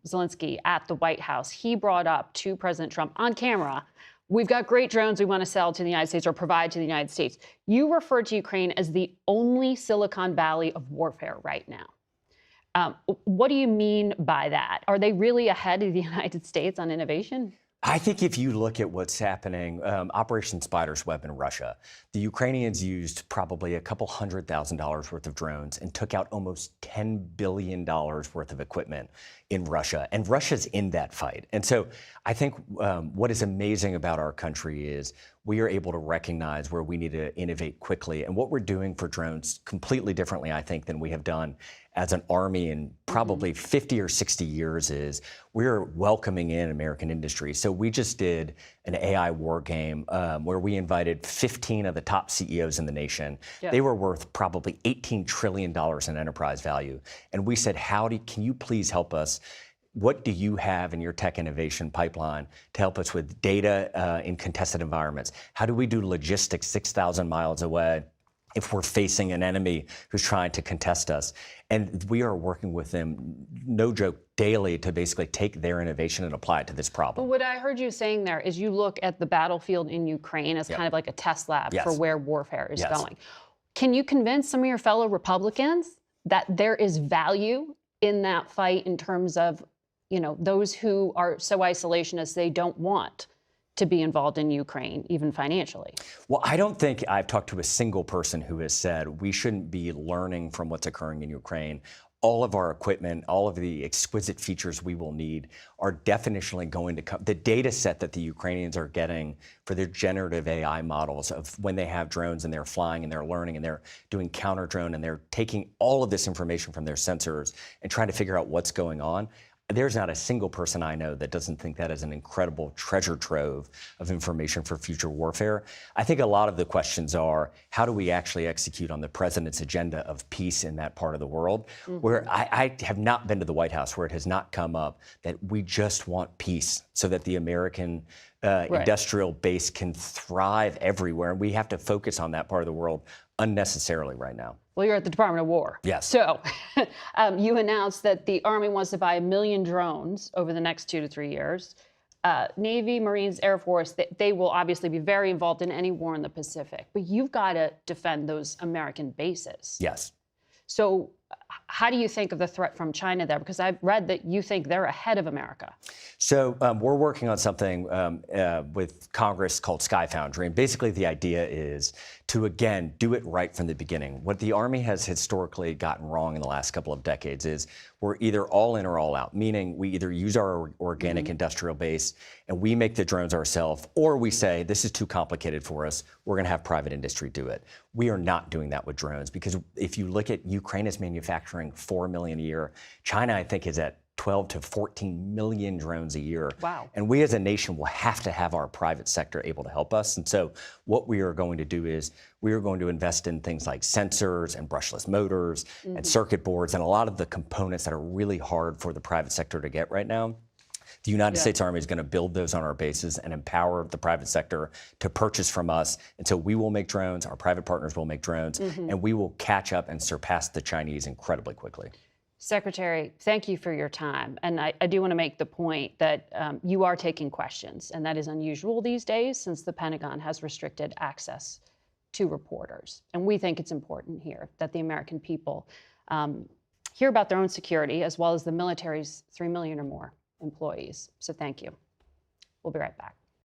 Zelensky at the White House, he brought up to President Trump on camera, we've got great drones we want to sell to the United States or provide to the United States. You referred to Ukraine as the only Silicon Valley of warfare right now. What do you mean by that? Are they really ahead of the United States on innovation? I think if you look at what's happening, Operation Spider's Web in Russia, the Ukrainians used probably a couple $100,000 worth of drones and took out almost $10 billion worth of equipment in Russia. And Russia's in that fight. And so I think what is amazing about our country is we are able to recognize where we need to innovate quickly. And what we're doing for drones completely differently, I think, than we have done as an army in probably 50 or 60 years is we're welcoming in American industry. So we just did an AI war game where we invited 15 of the top CEOs in the nation. Yeah. They were worth probably $18 trillion in enterprise value. And we said, can you please help us? What do you have in your tech innovation pipeline to help us with data in contested environments? How do we do logistics 6,000 miles away if we're facing an enemy who's trying to contest us? And we are working with them, no joke, daily to basically take their innovation and apply it to this problem. But what I heard you saying there is you look at the battlefield in Ukraine as kind of like a test lab for where warfare is going. Can you convince some of your fellow Republicans that there is value in that fight in terms of, those who are so isolationist they don't want to be involved in Ukraine, even financially? Well, I don't think I've talked to a single person who has said we shouldn't be learning from what's occurring in Ukraine. All of our equipment, all of the exquisite features we will need are definitionally going to come. The data set that the Ukrainians are getting for their generative AI models of when they have drones and they're flying and they're learning and they're doing counter drone and they're taking all of this information from their sensors and trying to figure out what's going on. There's not a single person I know that doesn't think that is an incredible treasure trove of information for future warfare. I think a lot of the questions are, how do we actually execute on the president's agenda of peace in that part of the world? Where I have not been to the White House where it has not come up that we just want peace so that the American industrial base can thrive everywhere. And we have to focus on that part of the world unnecessarily right now. Well, you're at the Department of War. Yes. So you announced that the Army wants to buy 1 million drones over the next 2 to 3 years. Navy, Marines, Air Force, they will obviously be very involved in any war in the Pacific. But you've got to defend those American bases. Yes. So how do you think of the threat from China there? Because I've read that you think they're ahead of America. So we're working on something with Congress called Sky Foundry. And basically the idea is to, again, do it right from the beginning. What the Army has historically gotten wrong in the last couple of decades is we're either all in or all out, meaning we either use our organic industrial base and we make the drones ourselves, or we say, this is too complicated for us, we're going to have private industry do it. We are not doing that with drones because if you look at Ukraine is manufacturing 4 million a year. China, I think, is at 12 to 14 million drones a year. Wow. And we as a nation will have to have our private sector able to help us. And so what we are going to do is we are going to invest in things like sensors and brushless motors and circuit boards and a lot of the components that are really hard for the private sector to get right now. The United States Army is going to build those on our bases and empower the private sector to purchase from us. And so we will make drones, our private partners will make drones, and we will catch up and surpass the Chinese incredibly quickly. Secretary, thank you for your time. And I do want to make the point that you are taking questions, and that is unusual these days since the Pentagon has restricted access to reporters. And we think it's important here that the American people hear about their own security as well as the military's 3 million or more employees. So thank you. We'll be right back.